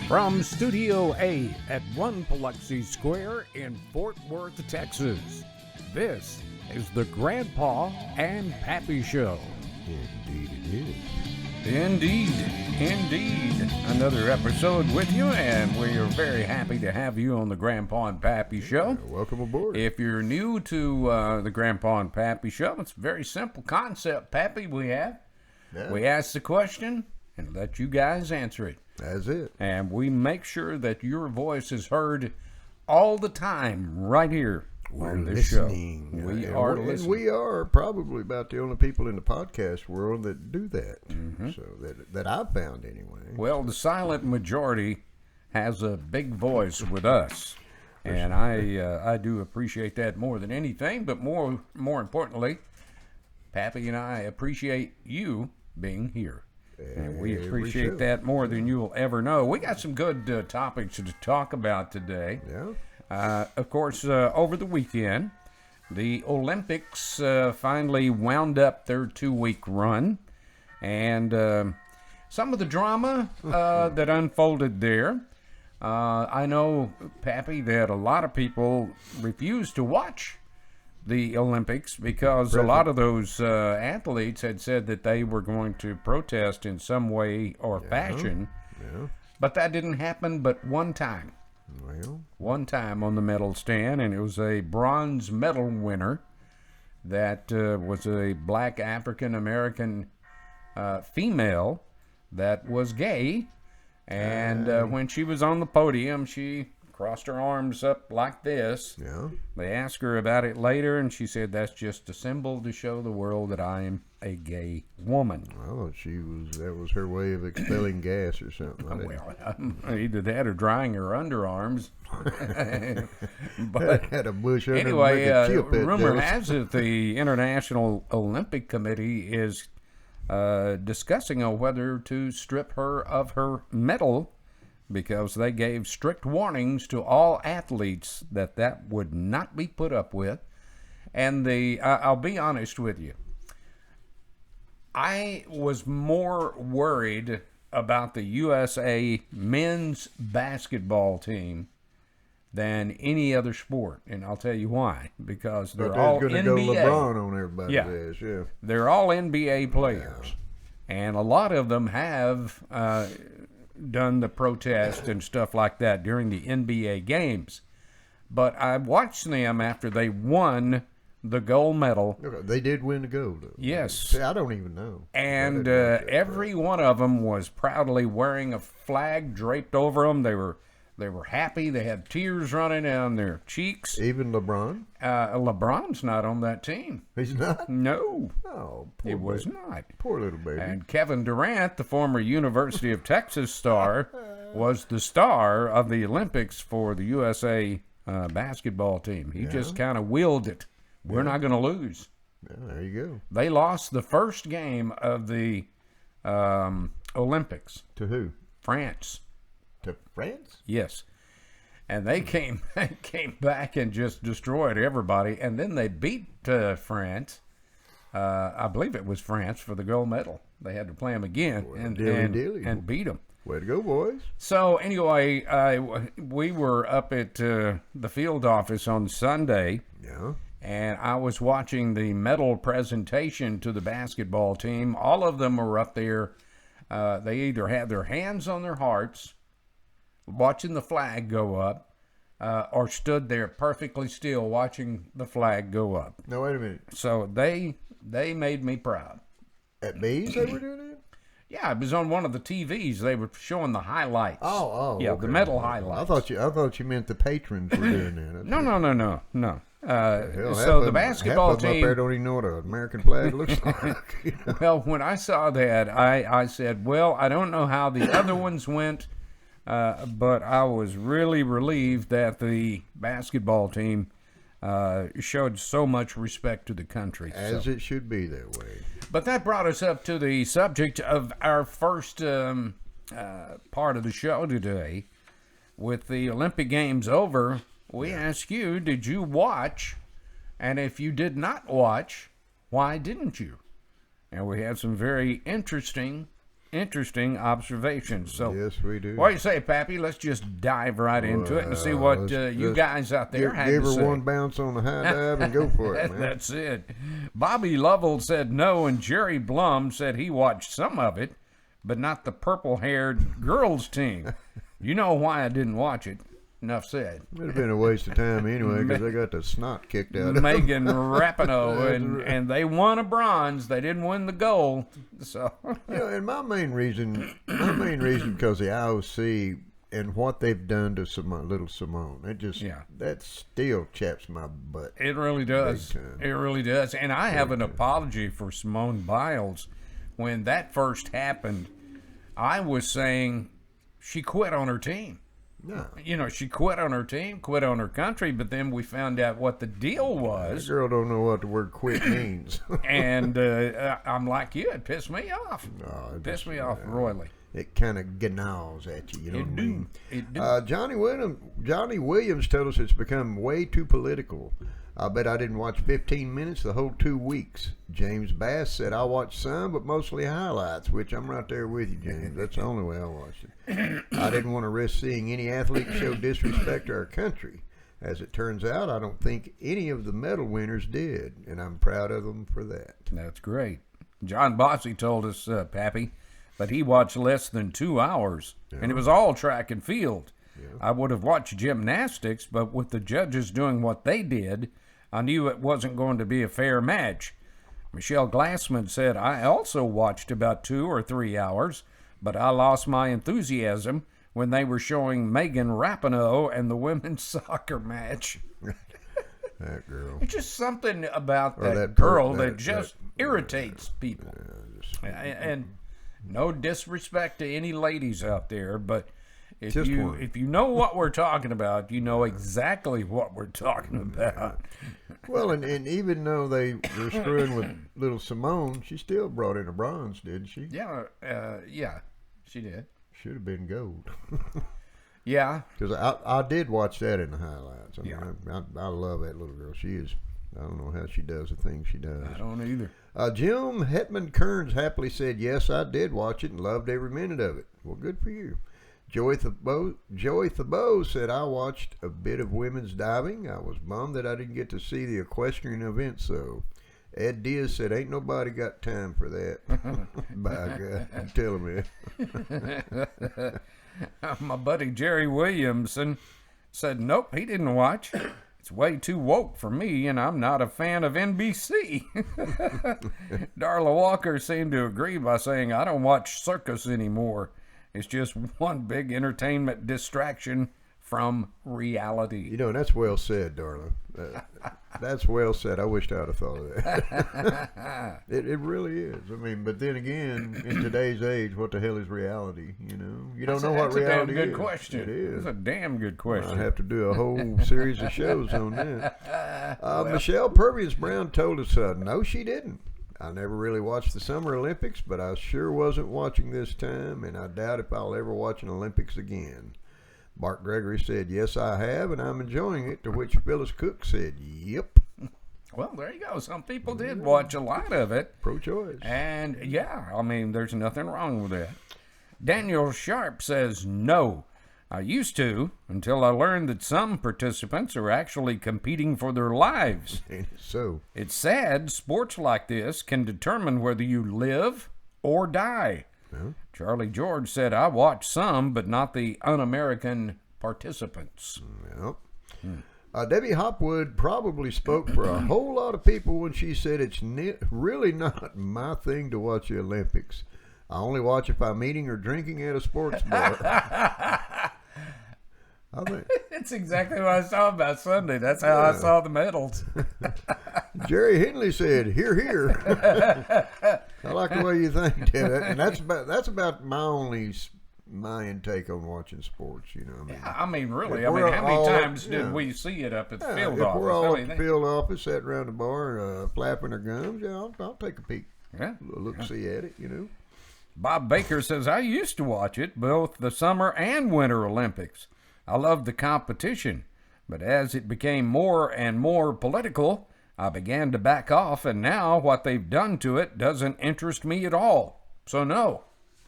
From Studio A at 1 Biloxi Square in Fort Worth, Texas, this is the Grandpa and Pappy Show. Indeed it is. Indeed. Another episode with you, and we are very happy to have you on the Grandpa and Pappy Show. Welcome aboard. If you're new to the Grandpa and Pappy Show, it's a very simple concept, Pappy, we have. Yeah. We ask the question and let you guys answer it. That's it. And we make sure that your voice is heard all the time right here on this listening. show. We are listening. We are probably about the only people in the podcast world that do that. Mm-hmm. So that I've found anyway. Well, the silent majority has a big voice with us. And I do appreciate that more than anything. But more importantly, Pappy and I appreciate you being here. And we appreciate that more than you'll ever know. We got some good topics to talk about today. Yeah. Of course, over the weekend, the Olympics finally wound up their 2-week run. And some of the drama that unfolded there. I know, Pappy, that a lot of people refused to watch the Olympics because a lot of those athletes had said that they were going to protest in some way or fashion. Yeah. But that didn't happen but one time. Well. One time on the medal stand, and it was a bronze medal winner that was a black African-American female that was gay. And when she was on the podium, she crossed her arms up like this. Yeah. They asked her about it later, and she said, "That's just a symbol to show the world that I am a gay woman." Well, that was her way of expelling gas or something. Well, either that or drying her underarms. But had a bush under anyway, to make a chip rumor has it the International Olympic Committee is discussing on whether to strip her of her medal, because they gave strict warnings to all athletes that would not be put up with. And I'll be honest with you, I was more worried about the USA men's basketball team than any other sport, and I'll tell you why. Because they're all NBA. Go LeBron on everybody's ass, yeah. They're all NBA players, and a lot of them have done the protest and stuff like that during the NBA games. But I watched them after they won the gold medal. They did win the gold, though. Yes. See, I don't even know. And every one of them was proudly wearing a flag draped over them. They were happy. They had tears running down their cheeks. Even LeBron? LeBron's not on that team. He's not? No. Oh, poor He baby. was not. Poor little baby. And Kevin Durant, the former University of Texas star, was the star of the Olympics for the USA basketball team. He just kind of willed it. We're not going to lose. Yeah, there you go. They lost the first game of the Olympics. To who? France. To France? Yes. And they came back and just destroyed everybody. And then they beat France. I believe it was France for the gold medal. They had to play them again and beat them. Way to go, boys. So anyway, we were up at the field office on Sunday. Yeah. And I was watching the medal presentation to the basketball team. All of them were up there. They either had their hands on their hearts, watching the flag go up, or stood there perfectly still watching the flag go up. No, wait a minute. So they made me proud. At Bees they were doing it? Yeah, it was on one of the TVs. They were showing the highlights. Oh, yeah, okay. The medal highlights. I thought you meant the patrons were doing that. No. Hell, So the basketball half of them team up there don't even know what an American flag looks like. Well, when I saw that, I said, well, I don't know how the other ones went, but I was really relieved that the basketball team showed so much respect to the country. As it should be that way. But that brought us up to the subject of our first part of the show today. With the Olympic Games over, we ask you, did you watch? And if you did not watch, why didn't you? And we had some very interesting interesting observations. So, Yes, we do. what do you say, Pappy? Let's just dive right into it and see what you guys out there had give to her say. one bounce on the high dive and go for it, man. That's it. Bobby Lovell said no, and Jerry Blum said he watched some of it, but not the purple-haired girls team. You know why I didn't watch it. Enough said. It'd have been a waste of time anyway because they got the snot kicked out of them. Megan Rapinoe, and they won a bronze. They didn't win the gold. So, And my main reason because the IOC and what they've done to little Simone, that still chaps my butt. it really does. Big time. It really does. And I have an apology for Simone Biles. When that first happened, I was saying she quit on her team. No. You know, she quit on her team, quit on her country, but then we found out what the deal That was. girl don't know what the word quit means. And I'm like you, it pissed me off. No, It pissed me off royally. It kind of gnaws at you, you know what I mean? It do. Johnny Williams told us it's become way too political. I bet I didn't watch 15 minutes the whole 2 weeks. James Bass said I watched some, but mostly highlights, which I'm right there with you, James. That's the only way I watched it. I didn't want to risk seeing any athlete show disrespect to our country. As it turns out, I don't think any of the medal winners did, and I'm proud of them for that. That's great. John Bossy told us, Pappy, that he watched less than 2 hours, and it was all track and field. I would have watched gymnastics, but with the judges doing what they did, I knew it wasn't going to be a fair match. Michelle Glassman said, I also watched about 2 or 3 hours, but I lost my enthusiasm when they were showing Megan Rapinoe and the women's soccer match. That girl. It's just something about Or that girl that just irritates people. And no disrespect to any ladies out there, but if Just you one. if you know what we're talking about, you know exactly what we're talking about. Well, and even though they were screwing with little Simone, she still brought in a bronze, didn't she? Yeah, she did. Should have been gold. Yeah, Because I did watch that in the highlights. I mean, Yeah. I love that little girl. She is. I don't know how she does the things she does. I don't either. Jim Hetman Kearns happily said, yes, I did watch it and loved every minute of it. Well, good for you. Joey Thabeau said, I watched a bit of women's diving. I was bummed that I didn't get to see the equestrian events, though. Ed Diaz said, ain't nobody got time for that. By God, I'm telling you. My buddy Jerry Williamson said, nope, he didn't watch. It's way too woke for me, and I'm not a fan of NBC. Darla Walker seemed to agree by saying, I don't watch circus anymore. It's just one big entertainment distraction from reality. You know, that's well said, Darla. That's well said. I wished I'd have thought of that. It really is. I mean, but then again, in today's age, what the hell is reality? You know, you don't know what reality is. That's a damn good question. It is. It's a damn good question. I have to do a whole series of shows on that. Michelle Purvis Brown told us, no, she didn't. I never really watched the Summer Olympics, but I sure wasn't watching this time, and I doubt if I'll ever watch an Olympics again. Mark Gregory said, yes, I have, and I'm enjoying it, to which Phyllis Cook said, yep. Well, there you go. Some people did watch a lot of it. Pro-choice. And, yeah, I mean, there's nothing wrong with that. Daniel Sharp says, no. I used to, until I learned that some participants are actually competing for their lives. Ain't it so? It's sad sports like this can determine whether you live or die. Well, Charlie George said, I watched some, but not the un-American participants. Yep. Debbie Hopwood probably spoke for a whole lot of people when she said it's really not my thing to watch the Olympics. I only watch if I'm eating or drinking at a sports bar. I think That's exactly what I saw about Sunday. That's how I saw the medals. Jerry Henley said, "Hear, hear." I like the way you think, Ted. And that's about my intake on watching sports. You know, I mean, I mean, really. If I mean, we're how many all- times yeah. did we see it up at the yeah, field if office? we're all I at mean, the field office, sat around the bar, flapping our gums, yeah, I'll take a peek, yeah. see at it. You know. Bob Baker says, I used to watch it, both the Summer and Winter Olympics. I loved the competition, but as it became more and more political, I began to back off, and now what they've done to it doesn't interest me at all. So no.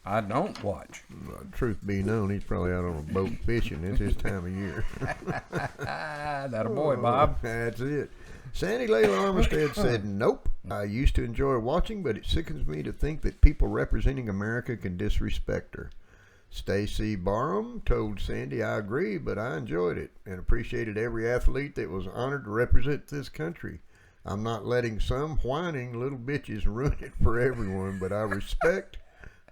I don't watch. Truth be known, he's probably out on a boat fishing. It's his time of year. That a boy, Bob. That's it. Sandy Layla Armistead said, nope. I used to enjoy watching, but it sickens me to think that people representing America can disrespect her. Stacy Barham told Sandy, I agree, but I enjoyed it and appreciated every athlete that was honored to represent this country. I'm not letting some whining little bitches ruin it for everyone, but I respect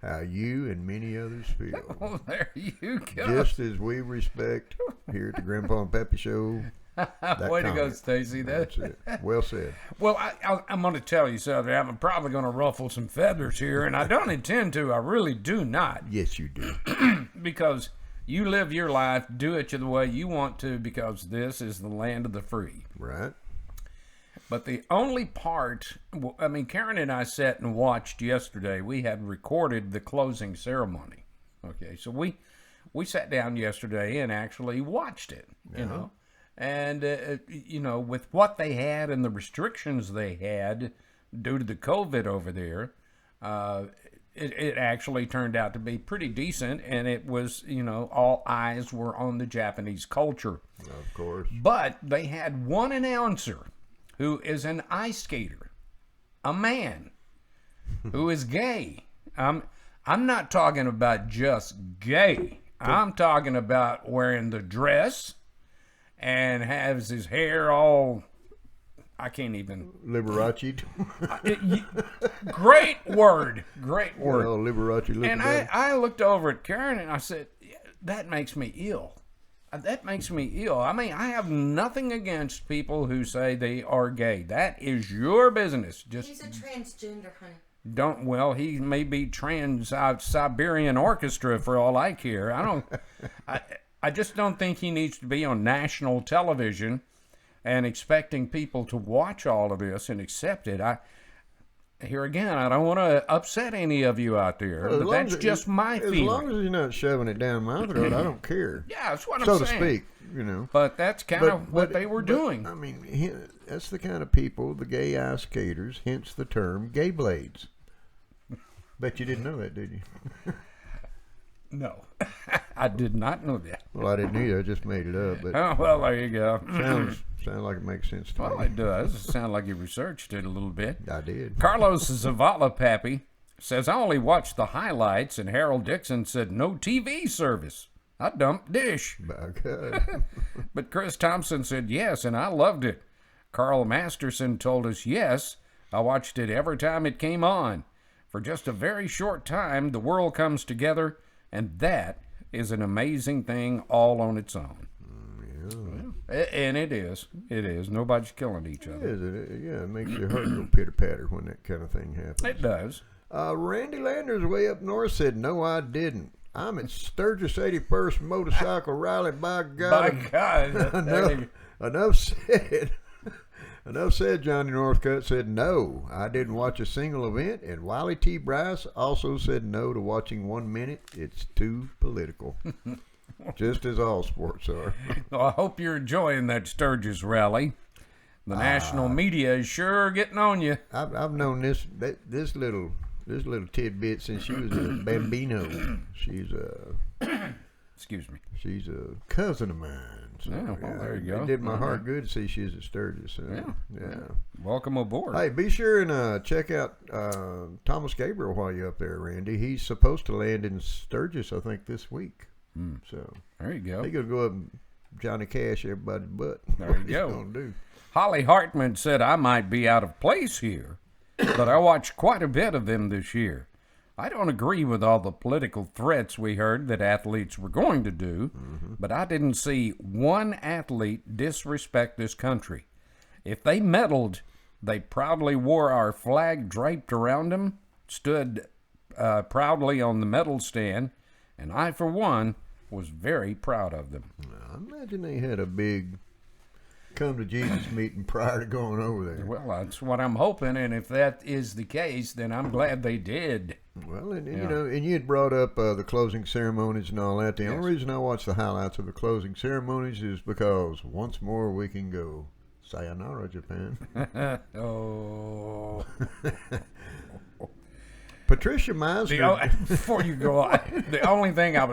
how you and many others feel. Oh, there you go. Just as we respect here at the Grandpa and Peppy Show. Way to go, Stacy. That's it. Well said. Well, I'm going to tell you something. I'm probably going to ruffle some feathers here, and I don't intend to. I really do not. Yes, you do. Because you live your life, do it the way you want to, because this is the land of the free. Right. But the only part, I mean, Karen and I sat and watched yesterday. We had recorded the closing ceremony. Okay, so we sat down yesterday and actually watched it, you know. And, you know, with what they had and the restrictions they had due to the COVID over there, it actually turned out to be pretty decent. And it was, you know, all eyes were on the Japanese culture. Of course. But they had one announcer who is an ice skater, a man who is gay. I'm not talking about just gay. I'm talking about wearing the dress and has his hair all, I can't even. Liberace. Great word. Great word. Oh, Liberace. And I looked over at Karen and I said, that makes me ill. That makes me ill. I mean, I have nothing against people who say they are gay. That is your business. Just he's a transgender, honey. Well, he may be Trans-Siberian Orchestra for all I care. I just don't think he needs to be on national television and expecting people to watch all of this and accept it. Here again, I don't want to upset any of you out there, but that's just my feeling. As long as you're not shoving it down my throat, I don't care. Yeah, that's what I'm saying. saying. So to speak, you know. But that's kind of what they were doing. I mean, that's the kind of people, the gay ice skaters, hence the term gay blades. Bet you didn't know that, did you? No, I did not know that. Well, I didn't either. I just made it up. But oh, well, there you go. Sounds like it makes sense to me. Well, it does. It sounds like you researched it a little bit. I did. Carlos Zavala Pappy says, I only watched the highlights, and Harold Dixon said no TV service. I dumped Dish. By God. But Chris Thompson said yes, and I loved it. Carl Masterson told us, yes, I watched it every time it came on. For just a very short time, the world comes together, and that is an amazing thing all on its own. Yeah. And it is. It is. Nobody's killing each other. It makes your heart go pitter-patter when that kind of thing happens. It does. Randy Landers way up north said, no, I didn't. I'm at Sturgis 81st Motorcycle Rally, by God. By God. Enough said. Enough said, Johnny Northcutt said, no, I didn't watch a single event. And Wiley T. Bryce also said no to watching 1 minute. It's too political. Just as all sports are. Well, I hope you're enjoying that Sturgis rally. The national media is sure getting on you. I've known this little tidbit since she was a bambino. She's a excuse me. She's a cousin of mine. So, well, there you go. It did my heart good to see she's at Sturgis. So, yeah. Welcome aboard. Hey, be sure and check out Thomas Gabriel while you're up there, Randy. He's supposed to land in Sturgis, I think, this week. So there you go. He's gonna go up and Johnny Cash everybody's butt. There you go. Gonna do. Holly Hartman said I might be out of place here, but I watched quite a bit of them this year. I don't agree with all the political threats we heard that athletes were going to do, but I didn't see one athlete disrespect this country. If they medaled, they proudly wore our flag draped around them, stood proudly on the medal stand, and I, for one, was very proud of them. I imagine they had a big come to Jesus meeting prior to going over there. Well, that's what I'm hoping, and if that is the case, then I'm glad they did. Well, and you know, and you had brought up the closing ceremonies and all that. The only reason I watch the highlights of the closing ceremonies is because once more we can go. Sayonara, Japan. Oh. Patricia Meisner. Before you go on, the only thing I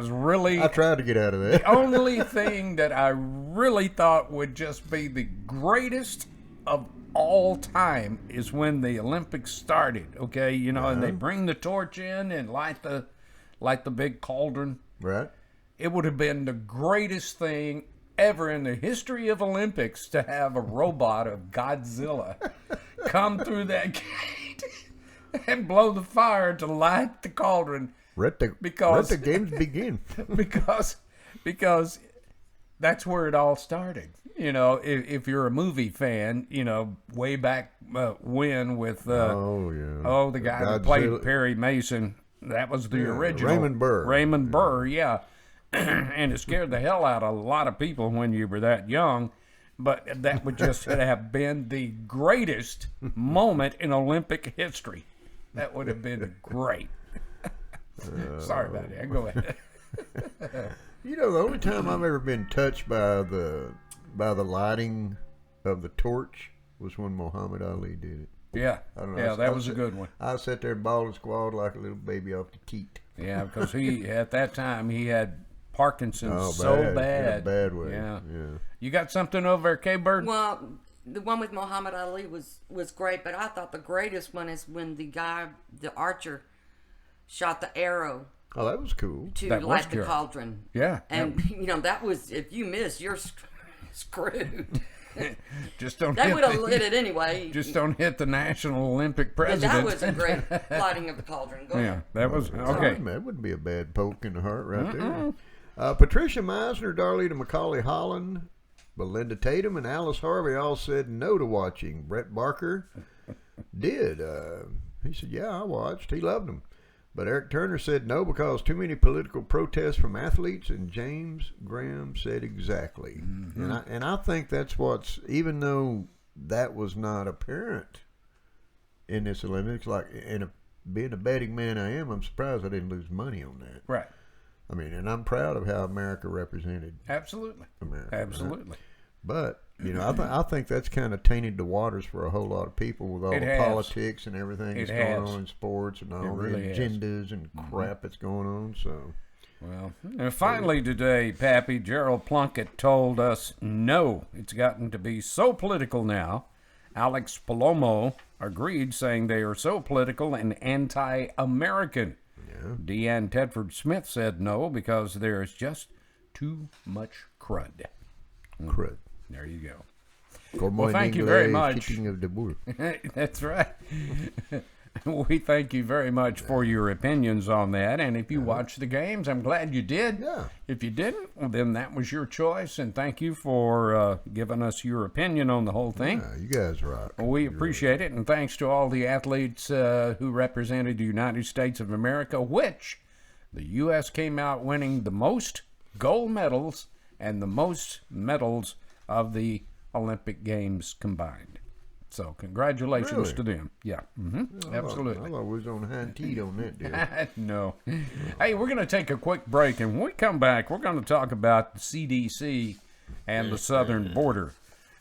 tried to get out of that. the only thing that I really thought would just be the greatest of all time is when the Olympics started. Okay, and they bring the torch in and light the big cauldron. Right. It would have been the greatest thing ever in the history of Olympics to have a robot of Godzilla come through that gate and blow the fire to light the cauldron. Let the games begin. because that's where it all started. If you're a movie fan, way back when with the guy who played Perry Mason, that was the original Raymond Burr, yeah. And it scared the hell out of a lot of people when you were that young. But that would just have been the greatest moment in Olympic history. That would have been great. Sorry about that. Go ahead. The only time I've ever been touched by the lighting of the torch was when Muhammad Ali did it. Yeah. I don't know. Yeah, that was a good one. I sat there and bawled and squalled like a little baby off the teat. Yeah, because at that time he had Parkinson's bad. bad. In a bad way. Yeah. You got something over there, K-Bird? Well, the one with Muhammad Ali was great, but I thought the greatest one is when the archer, shot the arrow. Oh, that was cool. To light the cauldron. Yeah. And, that was, if you miss, you're screwed. Just don't. They would have lit it anyway. Just don't hit the National Olympic president. That was a great lighting of the cauldron. Go ahead. That was okay. That wouldn't be a bad poke in the heart right there. Patricia Meisner, Darlita Macaulay Holland, Belinda Tatum, and Alice Harvey all said no to watching. Brett Barker did. He said, "Yeah, I watched. He loved them." But Eric Turner said no because too many political protests from athletes, and James Graham said exactly. Mm-hmm. And I think that's even though that was not apparent in this Olympics, being a betting man I am, I'm surprised I didn't lose money on that. Right. I mean, and I'm proud of how America represented. Absolutely. America. Absolutely. Right? But I think that's kind of tainted the waters for a whole lot of people with all the politics and everything that's going on in sports and all the agendas and crap that's going on. So, well, and finally today, Pappy, Gerald Plunkett told us no. It's gotten to be so political now. Alex Palomo agreed, saying they are so political and anti-American. Yeah. Deanne Tedford Smith said no because there is just too much crud. Crud. There you go. Well, thank you very much. That's right. We thank you very much for your opinions on that. And if you watched the games, I'm glad you did. Yeah. If you didn't, well, then that was your choice. And thank you for giving us your opinion on the whole thing. Yeah, you guys rock. Well, we appreciate it. And thanks to all the athletes who represented the United States of America, which the U.S. came out winning the most gold medals and the most medals of the Olympic Games combined. So congratulations to them. Yeah, absolutely. I thought we was on hind teat on that deal. No. Hey, we're going to take a quick break, and when we come back, we're going to talk about the CDC and the southern border.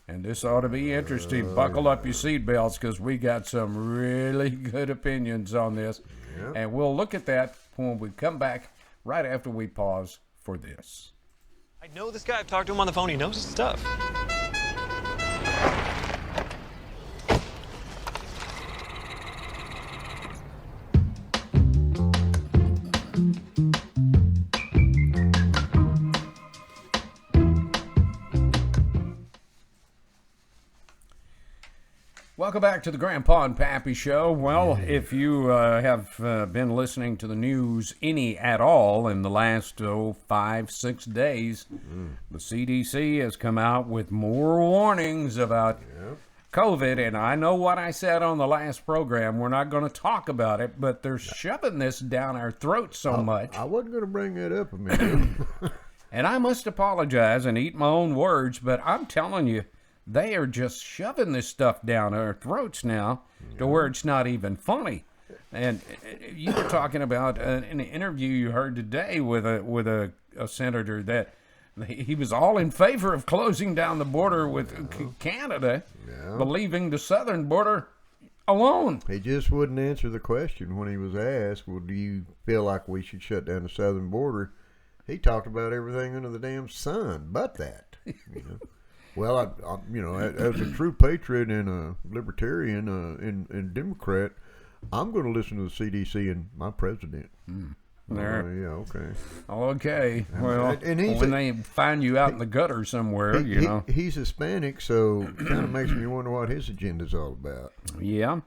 And this ought to be interesting. Buckle up your seatbelts because we got some really good opinions on this. Yep. And we'll look at that when we come back right after we pause for this. I know this guy. I've talked to him on the phone. He knows his stuff. Welcome back to the Grandpa and Pappy Show. Well, if you have been listening to the news any at all in the last 5-6 days, the CDC has come out with more warnings about COVID. And I know what I said on the last program. We're not going to talk about it, but they're shoving this down our throats so much. I wasn't going to bring that up a minute. And I must apologize and eat my own words, but I'm telling you, they are just shoving this stuff down our throats now to where it's not even funny. And you were talking about an interview you heard today with a senator that he was all in favor of closing down the border with Canada, believing the southern border alone. He just wouldn't answer the question when he was asked, well, do you feel like we should shut down the southern border? He talked about everything under the damn sun but that. You know. Well, as a true patriot and a libertarian and Democrat, I'm going to listen to the CDC and my president. There. Yeah, okay. Okay. Well, and he's when they find you out in the gutter somewhere, he's Hispanic, so it kind of makes me wonder what his agenda's all about. Yeah,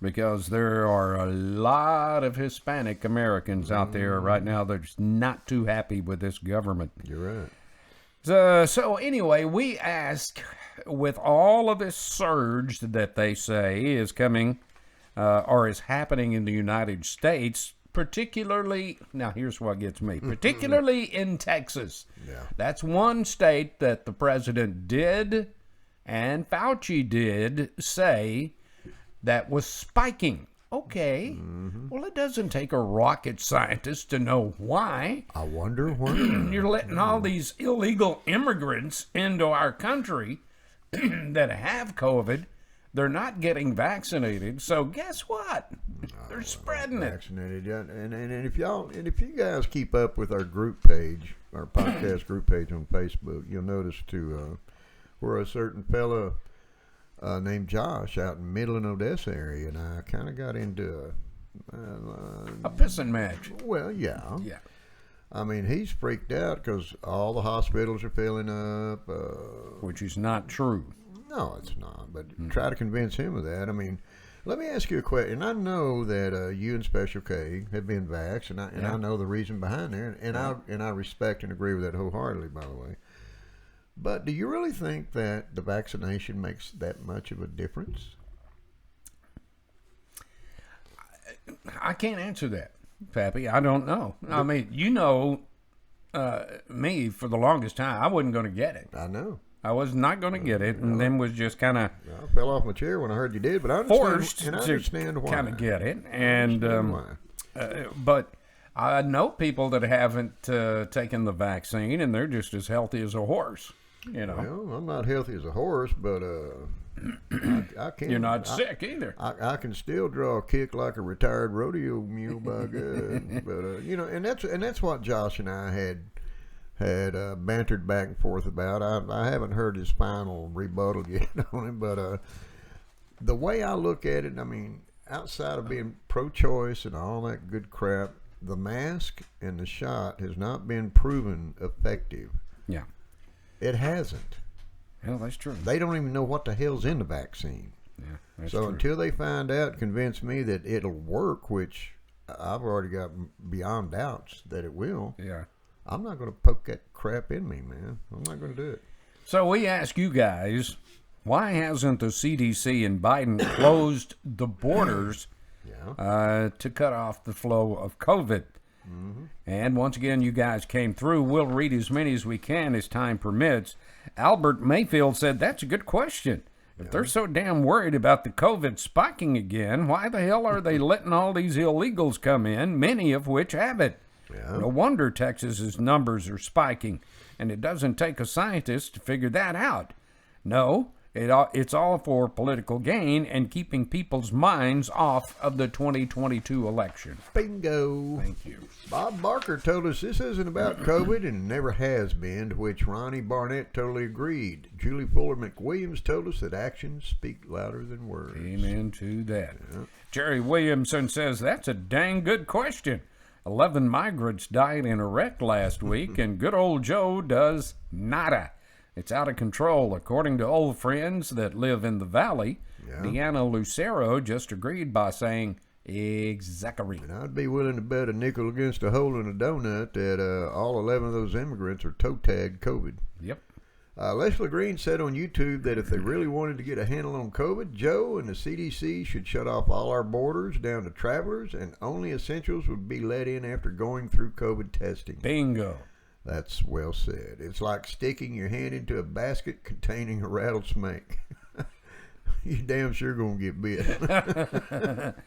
because there are a lot of Hispanic Americans out there right now that's not too happy with this government. You're right. So anyway, we ask, with all of this surge that they say is coming or is happening in the United States, particularly, now here's what gets me, particularly in Texas. Yeah. That's one state that the president did and Fauci did say that was spiking. Okay. Well, it doesn't take a rocket scientist to know why. I wonder why. You're letting all these illegal immigrants into our country that have COVID. They're not getting vaccinated. So guess what? They're spreading it. Vaccinated, yeah. And if you guys keep up with our group page, our podcast group page on Facebook, you'll notice too, where a certain fella named Josh out in Midland, Odessa area, and I kind of got into A pissing match. Well, yeah. Yeah. I mean, he's freaked out because all the hospitals are filling up. Which is not true. No, it's not. But try to convince him of that. I mean, let me ask you a question. I know that you and Special K have been vaxxed, and I know the reason behind there, and I respect and agree with that wholeheartedly, by the way. But do you really think that the vaccination makes that much of a difference? I can't answer that, Pappy. I don't know. I mean, you know me for the longest time. I wasn't going to get it. I know. I was not going to get it, and then was just kind of I fell off my chair when I heard you did, but I forced understand to why. kind of get it. And but I know people that haven't taken the vaccine, and they're just as healthy as a horse. You know. Well, I'm not healthy as a horse, but I can't. You're not sick either. I can still draw a kick like a retired rodeo mule, by God. But you know, and that's what Josh and I had bantered back and forth about. I haven't heard his final rebuttal yet on it, but the way I look at it, I mean, outside of being pro-choice and all that good crap, the mask and the shot has not been proven effective. Yeah. It hasn't. Well, that's true. They don't even know what the hell's in the vaccine. Yeah, that's So true. until they find out, convince me that it'll work, which I've already got beyond doubts that it will. Yeah. I'm not going to poke that crap in me, man. I'm not going to do it. So we ask you guys, why hasn't the CDC and Biden closed the borders to cut off the flow of COVID? Mm-hmm. And once again, you guys came through. We'll read as many as we can as time permits. Albert Mayfield said, that's a good question. If they're so damn worried about the COVID spiking again, why the hell are they letting all these illegals come in, many of which have it? Yeah. No wonder Texas's numbers are spiking, and it doesn't take a scientist to figure that out. No, it's all for political gain and keeping people's minds off of the 2022 election. Bingo. Thank you. Bob Barker told us this isn't about COVID and never has been, to which Ronnie Barnett totally agreed. Julie Fuller McWilliams told us that actions speak louder than words. Amen to that. Yeah. Jerry Williamson says, that's a dang good question. 11 migrants died in a wreck last week, and good old Joe does nada. It's out of control, according to old friends that live in the valley. Yeah. Deanna Lucero just agreed by saying, exactly. And I'd be willing to bet a nickel against a hole in a donut that all 11 of those immigrants are toe-tagged COVID. Yep. Leslie Green said on YouTube that if they really wanted to get a handle on COVID, Joe and the CDC should shut off all our borders down to travelers, and only essentials would be let in after going through COVID testing. Bingo. That's well said. It's like sticking your hand into a basket containing a rattlesnake. You damn sure gonna get bit.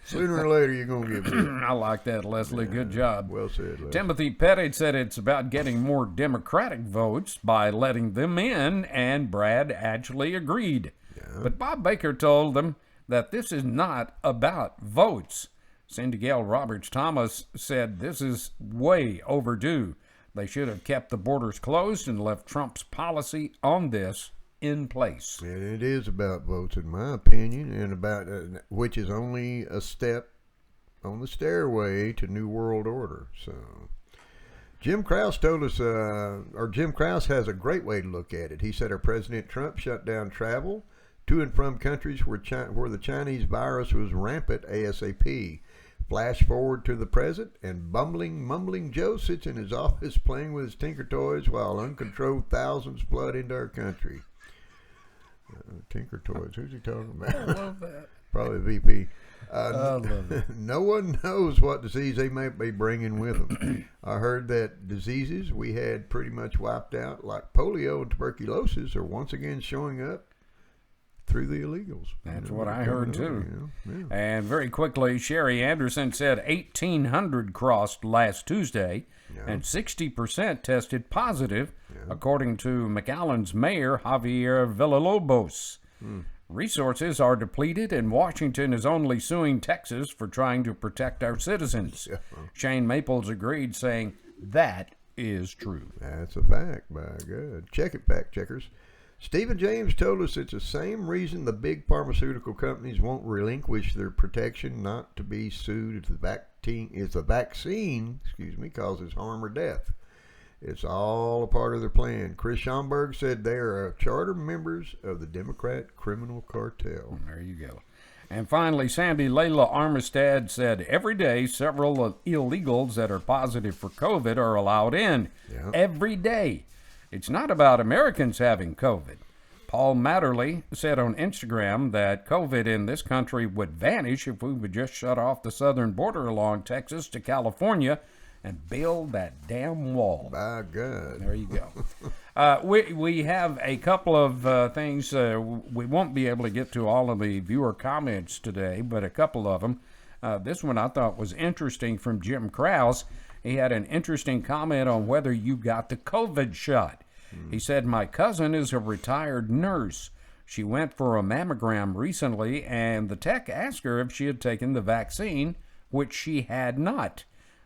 Sooner or later, you're gonna get bit. I like that, Leslie. Good job. Well said, Leslie. Timothy Pettit said it's about getting more Democratic votes by letting them in, and Brad actually agreed. Yeah. But Bob Baker told them that this is not about votes. Cindy Gale Roberts Thomas said this is way overdue. They should have kept the borders closed and left Trump's policy on this in place. And it is about votes, in my opinion, and about which is only a step on the stairway to New World Order. So Jim Krause told us, or Jim Krause has a great way to look at it. He said our President Trump shut down travel to and from countries where the Chinese virus was rampant ASAP. Flash forward to the present, and mumbling Joe sits in his office playing with his Tinker Toys while uncontrolled thousands flood into our country. Tinker Toys, who's he talking about? I love that. Probably VP. I love it. No one knows what disease they may be bringing with them. I heard that diseases we had pretty much wiped out, like polio and tuberculosis, are once again showing up through the illegals. That's what I heard too. Yeah. And very quickly, Sherry Anderson said 1,800 crossed last Tuesday, and 60% tested positive, according to McAllen's mayor, Javier Villalobos. Resources are depleted, and Washington is only suing Texas for trying to protect our citizens. Shane Maples agreed, saying, that is true. That's a fact, by God. Check it, fact checkers. Stephen James told us it's the same reason the big pharmaceutical companies won't relinquish their protection not to be sued if the vaccine causes harm or death. It's all a part of their plan. Chris Schomburg said they are charter members of the Democrat criminal cartel. There you go. And finally, Sandy Layla Armistead said every day several illegals that are positive for COVID are allowed in. Yeah. Every day. It's not about Americans having COVID. Paul Matterly said on Instagram that COVID in this country would vanish if we would just shut off the southern border along Texas to California and build that damn wall. By God. There you go. We have a couple of things. We won't be able to get to all of the viewer comments today, but a couple of them. This one I thought was interesting from Jim Krause. He had an interesting comment on whether you got the COVID shot. He said, my cousin is a retired nurse. She went for a mammogram recently, and the tech asked her if she had taken the vaccine, which she had not.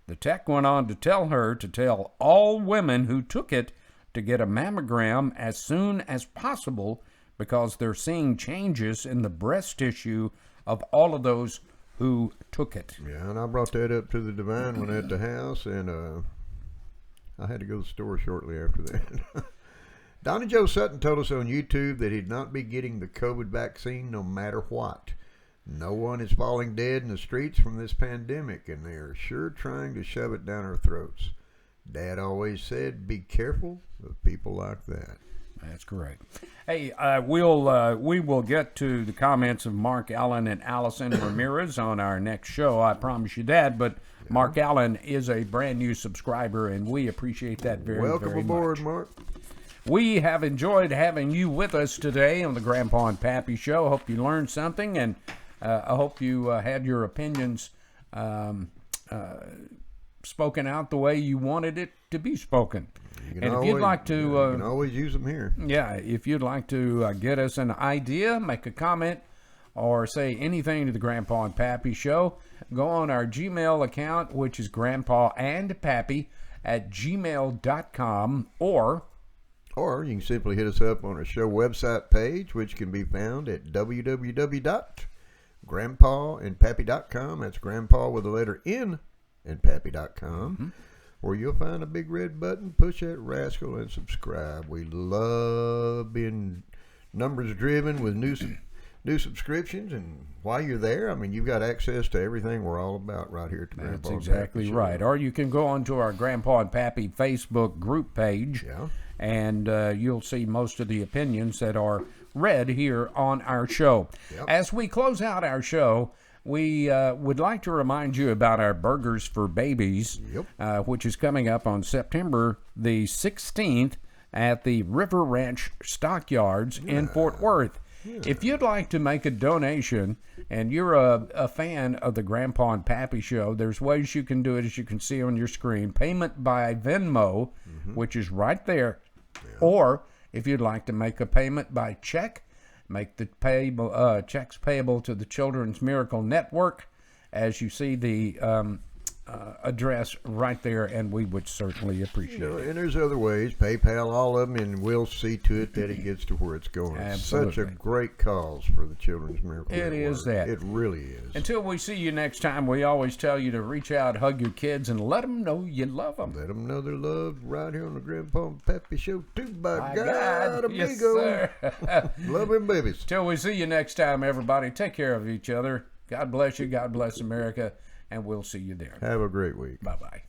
The tech went on to tell her to tell all women who took it to get a mammogram as soon as possible because they're seeing changes in the breast tissue of all of those who took it. Yeah, and I brought that up to the divine one at the house, and I had to go to the store shortly after that. Donnie Joe Sutton told us on YouTube that he'd not be getting the COVID vaccine no matter what. No one is falling dead in the streets from this pandemic, and they are sure trying to shove it down our throats. Dad always said, be careful of people like that. That's correct. Hey, we will get to the comments of Mark Allen and Allison Ramirez on our next show. I promise you that. But Mark Allen is a brand new subscriber, and we appreciate that very, Welcome very aboard, much. Mark. We have enjoyed having you with us today on the Grandpa and Pappy Show. Hope you learned something, and I hope you had your opinions spoken out the way you wanted it to be spoken. And if you'd like to... you can always use them here. Yeah, if you'd like to get us an idea, make a comment, or say anything to the Grandpa and Pappy Show, go on our Gmail account, which is grandpaandpappy@gmail.com, or you can simply hit us up on our show website page, which can be found at www.grandpaandpappy.com. That's grandpa with the letter N and pappy.com. Where you'll find a big red button. Push that rascal and subscribe. We love being numbers driven with new subscriptions, and while you're there, I mean, you've got access to everything we're all about right here at the Grandpa that's and Pappy exactly Show. right. Or you can go onto our Grandpa and Pappy Facebook group page, and you'll see most of the opinions that are read here on our show. As we close out our show, we would like to remind you about our Burgers for Babies, which is coming up on September the 16th at the River Ranch Stockyards in Fort Worth. If you'd like to make a donation and you're a fan of the Grandpa and Pappy Show, there's ways you can do it, as you can see on your screen. Payment by Venmo, which is right there. Or if you'd like to make a payment by check, Make the payable checks payable to the Children's Miracle Network, as you see the address right there, and we would certainly appreciate it. And there's other ways, PayPal, all of them, and we'll see to it that it gets to where it's going. Absolutely. Such a great cause for the Children's Miracle It Network. is that. It really is. Until we see you next time, we always tell you to reach out, hug your kids, and let them know you love them. Let them know they're loved right here on the Grandpa and Pappy Show, too, by God, God. amigo. Yes, sir. Love them babies. Till we see you next time, everybody, take care of each other. God bless you. God bless America. And we'll see you there. Have a great week. Bye-bye.